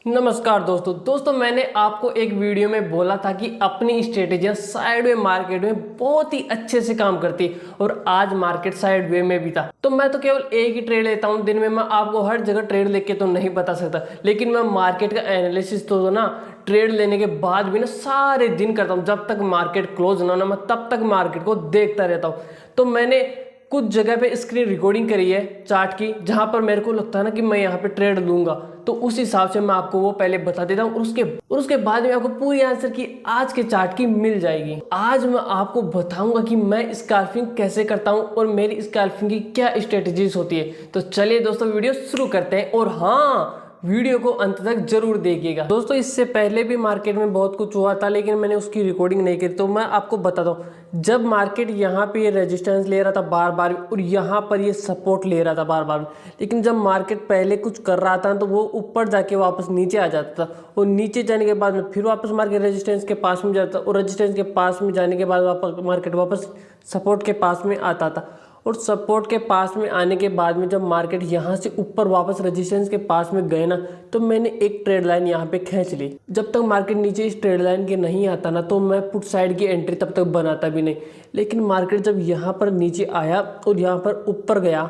नमस्कार दोस्तों मैंने आपको एक वीडियो में बोला था कि अपनी स्ट्रेटेजियां साइडवे मार्केट में बहुत ही अच्छे से काम करती है और आज मार्केट साइडवे में भी था। तो मैं तो केवल एक ही ट्रेड लेता हूं दिन में। मैं आपको हर जगह ट्रेड लेके तो नहीं बता सकता, लेकिन मैं मार्केट का एनालिसिस तो ना ट्रेड लेने के बाद भी ना सारे दिन करता हूँ। जब तक मार्केट क्लोज ना मैं तब तक मार्केट को देखता रहता हूँ। तो मैंने कुछ जगह पे स्क्रीन रिकॉर्डिंग करी है चार्ट की, जहां पर मेरे को लगता है ना कि मैं यहाँ पे ट्रेड लूंगा, तो उस हिसाब से मैं आपको वो पहले बता देता हूँ और उसके बाद में आपको पूरी आंसर की आज के चार्ट की मिल जाएगी। आज मैं आपको बताऊंगा कि मैं स्काल्पिंग कैसे करता हूँ और मेरी स्काल्पिंग की क्या स्ट्रेटेजीज होती है। तो चलिए दोस्तों वीडियो शुरू करते हैं, और हाँ, वीडियो को अंत तक जरूर देखिएगा। दोस्तों इससे पहले भी मार्केट में बहुत कुछ हुआ था, लेकिन मैंने उसकी रिकॉर्डिंग नहीं करी, तो मैं आपको बताता हूँ। जब मार्केट यहाँ पे ये रेजिस्टेंस ले रहा था बार बार और यहाँ पर ये सपोर्ट ले रहा था बार बार, लेकिन जब मार्केट पहले कुछ कर रहा था तो वो ऊपर जाके वापस नीचे आ जाता था, और नीचे जाने के बाद में फिर वापस मार्केट रेजिस्टेंस के पास में जाता था, और रेजिस्टेंस के पास में जाने के बाद वापस मार्केट वापस सपोर्ट के पास में आता था। और सपोर्ट के पास में आने के बाद में जब मार्केट यहाँ से ऊपर वापस रेजिस्टेंस के पास में गए ना, तो मैंने एक ट्रेड लाइन यहाँ पे खींच ली। जब तक मार्केट नीचे इस ट्रेड लाइन के नहीं आता ना, तो मैं पुट साइड की एंट्री तब तक बनाता भी नहीं। लेकिन मार्केट जब यहाँ पर नीचे आया और यहाँ पर ऊपर गया,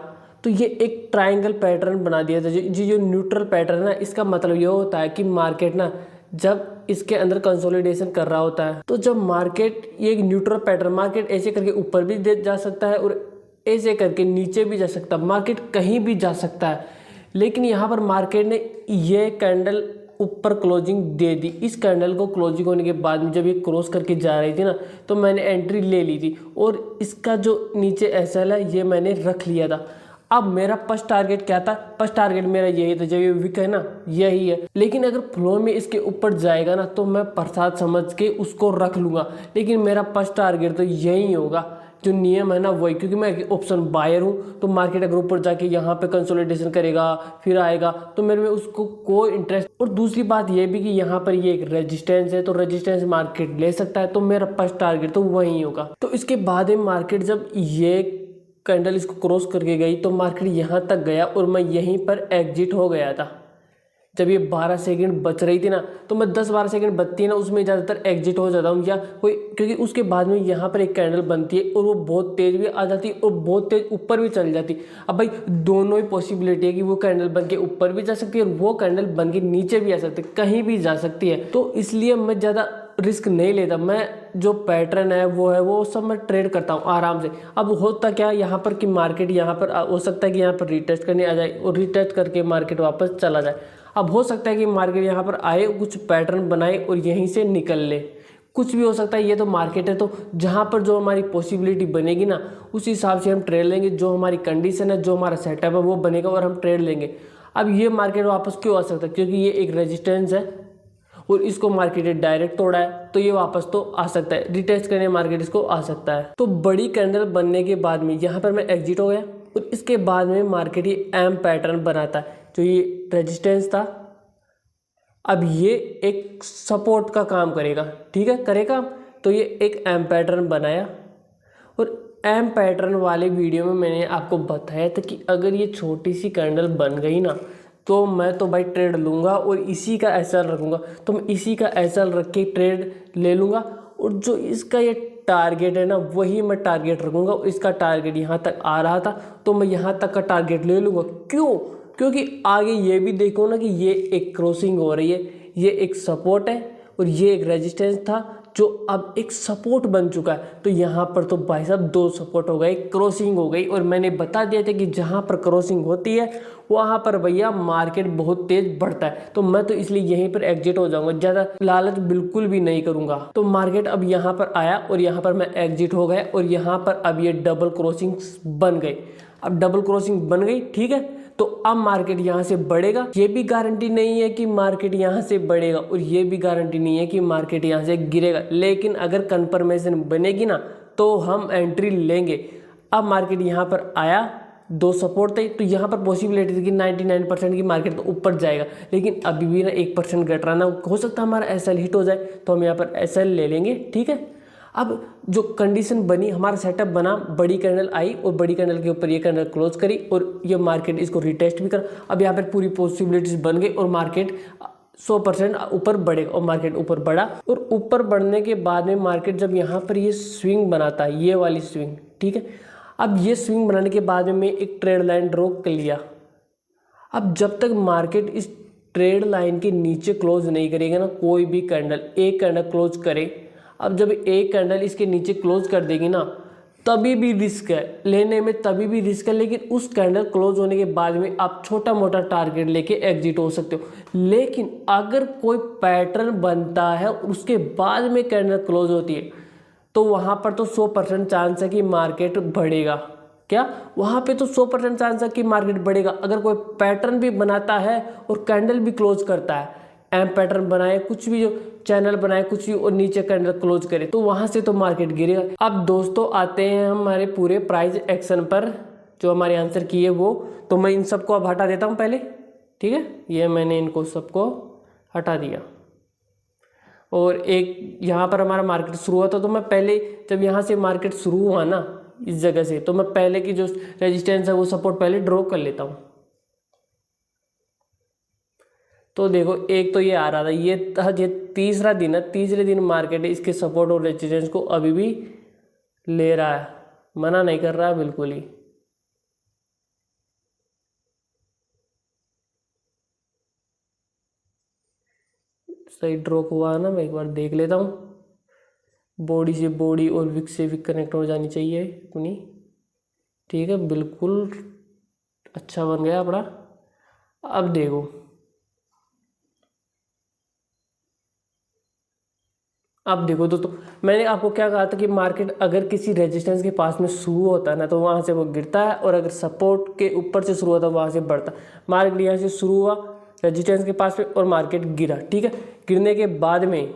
तो ये एक ट्राइंगल पैटर्न बना दिया था। जो न्यूट्रल पैटर्न है, इसका मतलब ये होता है कि मार्केट ना जब इसके अंदर कंसोलिडेशन कर रहा होता है, तो जब मार्केट ये एक न्यूट्रल पैटर्न, मार्केट ऐसे करके ऊपर भी जा सकता है और ऐसे करके नीचे भी जा सकता है, मार्केट कहीं भी जा सकता है। लेकिन यहाँ पर मार्केट ने ये कैंडल ऊपर क्लोजिंग दे दी। इस कैंडल को क्लोजिंग होने के बाद में जब ये क्रॉस करके जा रही थी ना, तो मैंने एंट्री ले ली थी, और इसका जो नीचे एसएल है ये मैंने रख लिया था। अब मेरा फर्स्ट टारगेट क्या था? फर्स्ट टारगेट मेरा यही था, जब ये विक है ना यही है। लेकिन अगर फ्लो में इसके ऊपर जाएगा ना, तो मैं प्रसाद समझ के उसको रख लूँगा। लेकिन मेरा फर्स्ट टारगेट तो यही होगा, जो नियम है ना वही, क्योंकि मैं ऑप्शन बायर हूँ। तो मार्केट अगर ऊपर जाके यहाँ पे कंसोलिडेशन करेगा फिर आएगा, तो मेरे में उसको कोई इंटरेस्ट। और दूसरी बात ये भी कि यहाँ पर ये एक रेजिस्टेंस है, तो रेजिस्टेंस मार्केट ले सकता है, तो मेरा फर्स्ट टारगेट तो वही होगा। तो इसके बाद में मार्केट जब ये कैंडल इसको क्रॉस करके गई, तो मार्केट यहाँ तक गया और मैं यहीं पर एग्जिट हो गया था। जब ये 12 सेकंड बच रही थी ना, तो मैं 10-12 सेकंड बचती है ना, उसमें ज़्यादातर एग्जिट हो जाता हूँ या कोई, क्योंकि उसके बाद में यहाँ पर एक कैंडल बनती है और वो बहुत तेज़ भी आ जाती है और बहुत तेज़ ऊपर भी चल जाती है। अब भाई दोनों ही पॉसिबिलिटी है कि वो कैंडल बन के ऊपर भी जा सकती है और वो कैंडल बन के नीचे भी आ सकती है, कहीं भी जा सकती है। तो इसलिए मैं ज़्यादा रिस्क नहीं लेता। मैं जो पैटर्न है वो सब मैं ट्रेड करता हूँ आराम से। अब होता क्या यहाँ पर कि मार्केट यहाँ पर हो सकता है कि यहाँ पर रिटेस्ट करने आ जाए और रिटेस्ट करके मार्केट वापस चला जाए। अब हो सकता है कि मार्केट यहाँ पर आए, कुछ पैटर्न बनाए और यहीं से निकल ले, कुछ भी हो सकता है। ये तो मार्केट है, तो जहाँ पर जो हमारी पॉसिबिलिटी बनेगी ना, उस हिसाब से हम ट्रेड लेंगे। जो हमारी कंडीशन है, जो हमारा सेटअप है वो बनेगा और हम ट्रेड लेंगे। अब ये मार्केट वापस क्यों आ सकता है? क्योंकि ये एक रेजिस्टेंस है और इसको मार्केट ने डायरेक्ट तोड़ा है, तो ये वापस तो आ सकता है। रिटेस्ट करने मार्केट इसको आ सकता है। तो बड़ी कैंडल बनने के बाद में यहाँ पर मैं एग्जिट हो गया, और इसके बाद में मार्केट ये एम पैटर्न बनाता है। जो ये रेजिस्टेंस था, अब ये एक सपोर्ट का काम करेगा, ठीक है, करेगा। तो ये एक एम पैटर्न बनाया, और एम पैटर्न वाले वीडियो में मैंने आपको बताया था कि अगर ये छोटी सी कैंडल बन गई ना, तो मैं तो भाई ट्रेड लूँगा और इसी का एसएल रखूँगा। तो मैं इसी का एसएल रख के ट्रेड ले लूँगा, और जो इसका ये टारगेट है ना, वही मैं टारगेट रखूँगा। इसका टारगेट यहाँ तक आ रहा था, तो मैं यहाँ तक का टारगेट ले लूँगा। क्यों? क्योंकि आगे ये भी देखो ना कि ये एक क्रॉसिंग हो रही है, ये एक सपोर्ट है और ये एक रेजिस्टेंस था जो अब एक सपोर्ट बन चुका है। तो यहाँ पर तो भाई साहब दो सपोर्ट हो गए, क्रॉसिंग हो गई। और मैंने बता दिया था कि जहाँ पर क्रॉसिंग होती है वहाँ पर भैया मार्केट बहुत तेज बढ़ता है। तो मैं तो इसलिए यहीं पर एग्जिट हो जाऊंगा, ज़्यादा लालच बिल्कुल भी नहीं करूंगा। तो मार्केट अब यहाँ पर आया और यहाँ पर मैं एग्जिट हो गया, और यहाँ पर अब ये डबल क्रॉसिंग बन गई। अब डबल क्रॉसिंग बन गई, ठीक है। तो अब मार्केट यहाँ से बढ़ेगा, ये भी गारंटी नहीं है कि मार्केट यहाँ से बढ़ेगा, और ये भी गारंटी नहीं है कि मार्केट यहाँ से गिरेगा। लेकिन अगर कंफर्मेशन बनेगी ना, तो हम एंट्री लेंगे। अब मार्केट यहाँ पर आया, दो सपोर्ट थे, तो यहाँ पर पॉसिबिलिटी थी कि 99% की मार्केट तो ऊपर जाएगा। लेकिन अभी भी ना 1% घट रहा ना, हो सकता है हमारा एसएल हिट हो जाए, तो हम यहाँ पर एसएल ले लेंगे, ठीक है। अब जो कंडीशन बनी, हमारा सेटअप बना, बड़ी कैंडल आई और बड़ी कैंडल के ऊपर ये कैंडल क्लोज करी और ये मार्केट इसको रिटेस्ट भी कर। अब यहाँ पर पूरी पॉसिबिलिटीज बन गई और मार्केट 100% ऊपर बढ़ेगा और मार्केट ऊपर बढ़ा। और ऊपर बढ़ने के बाद में मार्केट जब यहाँ पर ये स्विंग बनाता है, ये वाली स्विंग, ठीक है। अब ये स्विंग बनाने के बाद में मैं एक ट्रेड लाइन ड्रॉ कर लिया। अब जब तक मार्केट इस ट्रेड लाइन के नीचे क्लोज नहीं करेगा ना, कोई भी कैंडल, एक कैंडल क्लोज करे, अब जब एक कैंडल इसके नीचे क्लोज कर देगी ना, तभी भी रिस्क है लेने में, तभी भी रिस्क है। लेकिन उस कैंडल क्लोज होने के बाद में आप छोटा मोटा टारगेट लेके एग्जिट हो सकते हो। लेकिन अगर कोई पैटर्न बनता है और उसके बाद में कैंडल क्लोज होती है, तो वहाँ पर तो 100% चांस है कि मार्केट बढ़ेगा। क्या वहाँ पे तो 100% चांस है कि मार्केट बढ़ेगा। अगर कोई पैटर्न भी बनाता है और कैंडल भी क्लोज करता है, एम पैटर्न बनाए, कुछ भी जो चैनल बनाए, कुछ भी, और नीचे कैंडल क्लोज करे, तो वहाँ से तो मार्केट गिरेगा। अब दोस्तों आते हैं हमारे पूरे प्राइस एक्शन पर, जो हमारे आंसर की है वो। तो मैं इन सबको अब हटा देता हूँ पहले, ठीक है। ये मैंने इनको सबको हटा दिया। और एक यहाँ पर हमारा मार्केट शुरू हुआ था, तो मैं पहले जब यहाँ से मार्केट शुरू हुआ ना इस जगह से, तो मैं पहले की जो रेजिस्टेंस है वो सपोर्ट पहले ड्रॉ कर लेता हूँ। तो देखो एक तो ये आ रहा था, ये तीसरा दिन है, तीसरे दिन मार्केट इसके सपोर्ट और रेजिस्टेंस को अभी भी ले रहा है, मना नहीं कर रहा है बिल्कुल ही। सही ड्रॉ हुआ है ना, मैं एक बार देख लेता हूँ। बॉडी से बॉडी और विक से विक कनेक्ट हो जानी चाहिए अपनी, ठीक है, बिल्कुल अच्छा बन गया अपना। अब देखो दोस्तों, मैंने आपको क्या कहा था कि मार्केट अगर किसी रेजिस्टेंस के पास में शुरू होता है ना, तो वहाँ से वो गिरता है, और अगर सपोर्ट के ऊपर से शुरू होता है वहाँ से बढ़ता है। मार्केट यहाँ से शुरू हुआ रेजिस्टेंस के पास में और मार्केट गिरा, ठीक है। गिरने के बाद में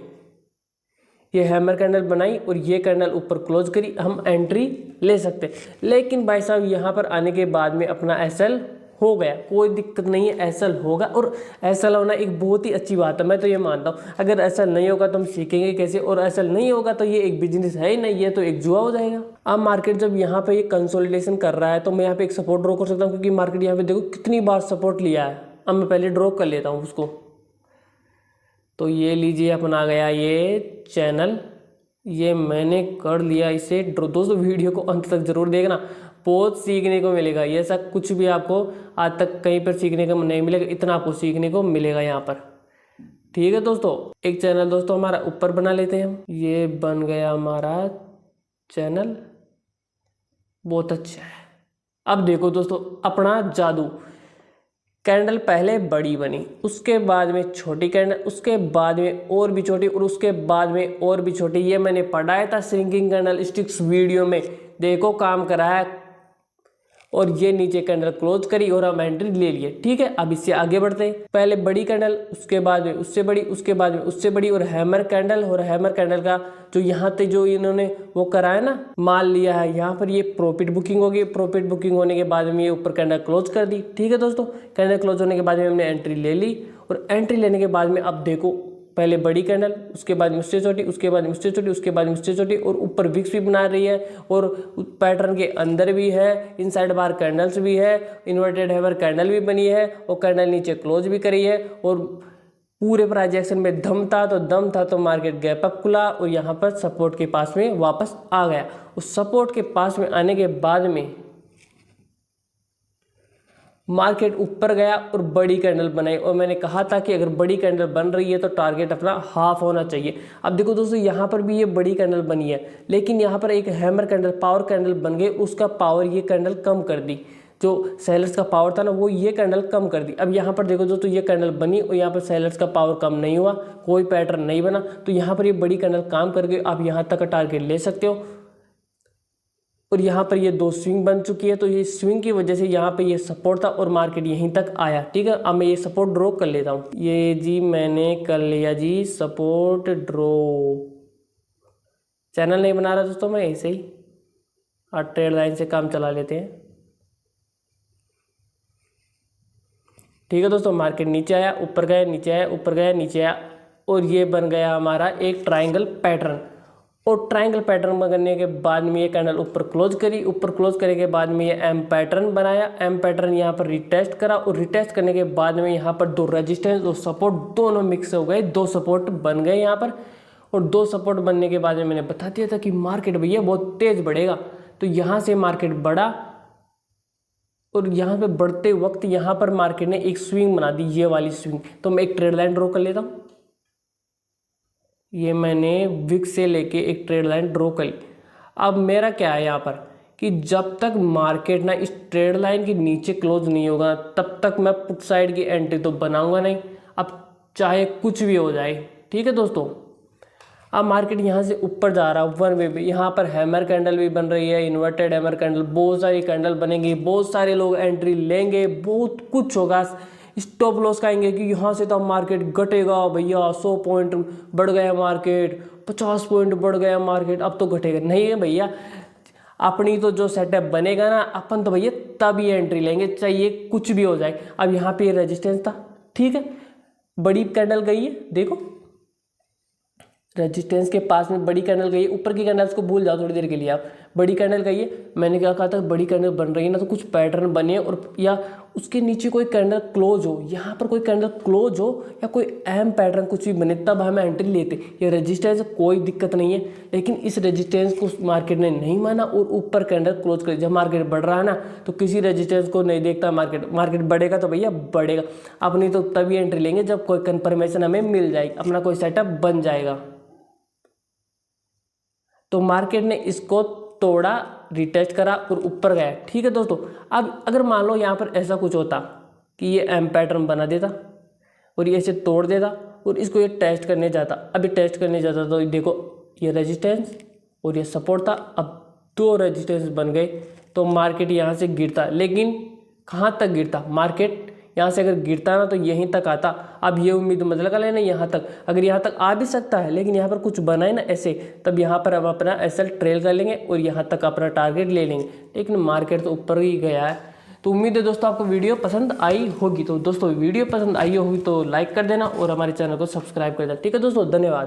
ये हैमर कैंडल बनाई और ये कैंडल ऊपर क्लोज करी, हम एंट्री ले सकते। लेकिन भाई साहब यहाँ पर आने के बाद में अपना एसएल हो गया, कोई दिक्कत नहीं है, एसएल होगा। और एसएल होना एक बहुत ही अच्छी बात है, मैं तो ये मानता हूँ। अगर एसएल नहीं होगा तो हम सीखेंगे कैसे, और एसएल नहीं होगा तो ये एक बिजनेस है ही नहीं, ये तो एक जुआ हो जाएगा। अब मार्केट जब यहाँ पे ये कंसोलिडेशन कर रहा है, तो मैं यहाँ पे एक सपोर्ट ड्रॉ कर सकता हूँ, क्योंकि मार्केट यहाँ पे देखो कितनी बार सपोर्ट लिया है। अब मैं पहले ड्रॉ कर लेता हूँ उसको। तो ये लीजिए अपना गया ये चैनल, ये मैंने कर लिया इसे। दोस्तों वीडियो को अंत तक जरूर देखना, बहुत सीखने को मिलेगा। ये ऐसा कुछ भी आपको आज तक कहीं पर सीखने को नहीं मिलेगा, इतना आपको सीखने को मिलेगा यहाँ पर, ठीक है दोस्तों। एक चैनल दोस्तों हमारा ऊपर बना लेते हैं हम। ये बन गया हमारा चैनल, बहुत अच्छा है। अब देखो दोस्तों अपना जादू, कैंडल पहले बड़ी बनी, उसके बाद में छोटी कैंडल, उसके बाद में और भी छोटी, और उसके बाद में और भी छोटी। ये मैंने पढ़ाया था श्रिंकिंग कैंडल स्टिक्स वीडियो में, देखो काम करा है। और ये नीचे कैंडल क्लोज करी और हम एंट्री ले लिए, ठीक है। अब इससे आगे बढ़ते हैं, पहले बड़ी कैंडल, उसके बाद में उससे बड़ी, उसके बाद में उससे बड़ी, और हैमर कैंडल। और हैमर कैंडल का जो यहाँ तक जो इन्होंने वो करा है ना, माल लिया है, यहाँ पर ये प्रॉफिट बुकिंग होगी। प्रॉफिट बुकिंग होने के बाद में ये ऊपर कैंडल क्लोज कर दी, ठीक है दोस्तों। कैंडल क्लोज होने के बाद में हमने एंट्री ले ली, और एंट्री लेने के बाद में अब देखो पहले बड़ी कैंडल, उसके बाद में उससे छोटी, उसके बाद में उससे छोटी, उसके बाद में उससे छोटी, और ऊपर विक्स भी बना रही है, और पैटर्न के अंदर भी है, इनसाइड बार कैंडल्स भी है, इन्वर्टेड हैमर कैंडल भी बनी है, और कैंडल नीचे क्लोज भी करी है। और पूरे प्राइजेक्शन में दम था तो मार्केट गैप अप खुला और यहाँ पर सपोर्ट के पास में वापस आ गया। उस सपोर्ट के पास में आने के बाद में मार्केट ऊपर गया और बड़ी कैंडल बनाई, और मैंने कहा था कि अगर बड़ी कैंडल बन रही है तो टारगेट अपना हाफ होना चाहिए। अब देखो दोस्तों यहाँ पर भी ये बड़ी कैंडल बनी है, लेकिन यहाँ पर एक हैमर कैंडल, पावर कैंडल बन गई, उसका पावर ये कैंडल कम कर दी। जो सेलर्स का पावर था ना, वो ये कैंडल कम कर दी। अब यहाँ पर देखो दोस्तों ये कैंडल बनी और यहाँ पर सेलर्स का पावर कम नहीं हुआ, कोई पैटर्न नहीं बना, तो यहाँ पर ये बड़ी कैंडल काम कर गई। आप यहाँ तक का टारगेट ले सकते हो। और यहाँ पर ये दो स्विंग बन चुकी है, तो ये स्विंग की वजह से यहाँ पे ये सपोर्ट था और मार्केट यहीं तक आया, ठीक है। अब मैं ये सपोर्ट ड्रॉ कर लेता हूँ। ये जी मैंने कर लिया जी सपोर्ट ड्रॉ। चैनल नहीं बना रहा दोस्तों मैं, ऐसे ही ट्रेड लाइन से काम चला लेते हैं, ठीक है दोस्तों। मार्केट नीचे आया, ऊपर गया, नीचे आया, ऊपर गया, नीचे आया, और ये बन गया हमारा एक ट्राइंगल पैटर्न। और ट्रायंगल पैटर्न बनने के बाद में ये कैंडल ऊपर क्लोज करी, ऊपर क्लोज करने के बाद में ये एम पैटर्न बनाया, एम पैटर्न यहाँ पर रिटेस्ट करा और रिटेस्ट करने के बाद में यहाँ पर दो रेजिस्टेंस और सपोर्ट दोनों मिक्स हो गए, दो सपोर्ट बन गए यहाँ पर। और दो सपोर्ट बनने के बाद में मैंने बता दिया था कि मार्केट भैया बहुत तेज बढ़ेगा, तो यहाँ से मार्केट बढ़ा और यहाँ पे बढ़ते वक्त यहाँ पर मार्केट ने एक स्विंग बना दी, ये वाली स्विंग। तो मैं एक ट्रेड लाइन ड्रॉ कर लेता हूँ, ये मैंने विक से लेके एक ट्रेड लाइन ड्रॉ कर ली। अब मेरा क्या है यहाँ पर कि जब तक मार्केट ना इस ट्रेड लाइन के नीचे क्लोज नहीं होगा तब तक मैं पुट साइड की एंट्री तो बनाऊंगा नहीं, अब चाहे कुछ भी हो जाए। ठीक है दोस्तों, अब मार्केट यहाँ से ऊपर जा रहा है वन वे पे, यहाँ पर हैमर कैंडल भी बन रही है, इन्वर्टेड हैमर कैंडल, बहुत सारी कैंडल बनेंगी, बहुत सारे लोग एंट्री लेंगे, बहुत कुछ होगा। स्टॉप लॉस खाएंगे कि यहाँ से तो मार्केट घटेगा भैया, 100 पॉइंट बढ़ गया मार्केट, 50 पॉइंट बढ़ गया मार्केट, अब तो घटेगा नहीं है भैया। अपनी तो जो सेटअप बनेगा ना, अपन तो भैया तभी एंट्री लेंगे चाहिए कुछ भी हो जाए। अब यहाँ पे रेजिस्टेंस था, ठीक है, बड़ी कैंडल गई है, देखो रेजिस्टेंस के पास में बड़ी कैंडल गई है, ऊपर की कैंडल्स को भूल जाओ थोड़ी देर के लिए आप, बड़ी कैंडल गई है। मैंने क्या कहा था, बड़ी कैंडल बन रही है ना तो कुछ पैटर्न बने और या उसके नीचे कोई कैंडल क्लोज हो, यहाँ पर कोई कैंडल क्लोज हो या कोई अहम पैटर्न कुछ भी बने तब हमें एंट्री लेते। ये रेजिस्टेंस कोई दिक्कत नहीं है, लेकिन इस रेजिस्टेंस को मार्केट ने नहीं माना और ऊपर कैंडल क्लोज कर। जब मार्केट बढ़ रहा है ना तो किसी रेजिस्टेंस को नहीं देखता मार्केट बढ़ेगा तो भैया बढ़ेगा, अपनी तो तभी एंट्री लेंगे जब कोई कंफर्मेशन हमें मिल जाएगी, अपना कोई सेटअप बन जाएगा। तो मार्केट ने इसको तोड़ा, रिटेस्ट करा और ऊपर गया। ठीक है दोस्तों, अब अगर मान लो यहाँ पर ऐसा कुछ होता कि ये एम पैटर्न बना देता और ये ऐसे तोड़ देता और इसको ये टेस्ट करने जाता, अभी टेस्ट करने जाता तो देखो ये रेजिस्टेंस और ये सपोर्ट था, अब दो रेजिस्टेंस बन गए तो मार्केट यहाँ से गिरता। लेकिन कहाँ तक गिरता, मार्केट यहाँ से अगर गिरता ना तो यहीं तक आता। अब ये उम्मीद मत लगा लेना यहाँ तक, अगर यहाँ तक आ भी सकता है लेकिन यहाँ पर कुछ बना है ना ऐसे, तब यहाँ पर हम अपना एसएल ट्रेल कर लेंगे और यहाँ तक अपना टारगेट ले लेंगे। लेकिन मार्केट तो ऊपर ही गया है। तो उम्मीद है दोस्तों आपको वीडियो पसंद आई होगी। तो दोस्तों वीडियो पसंद आई होगी तो लाइक कर देना और हमारे चैनल को सब्सक्राइब कर देना। ठीक है दोस्तों, धन्यवाद।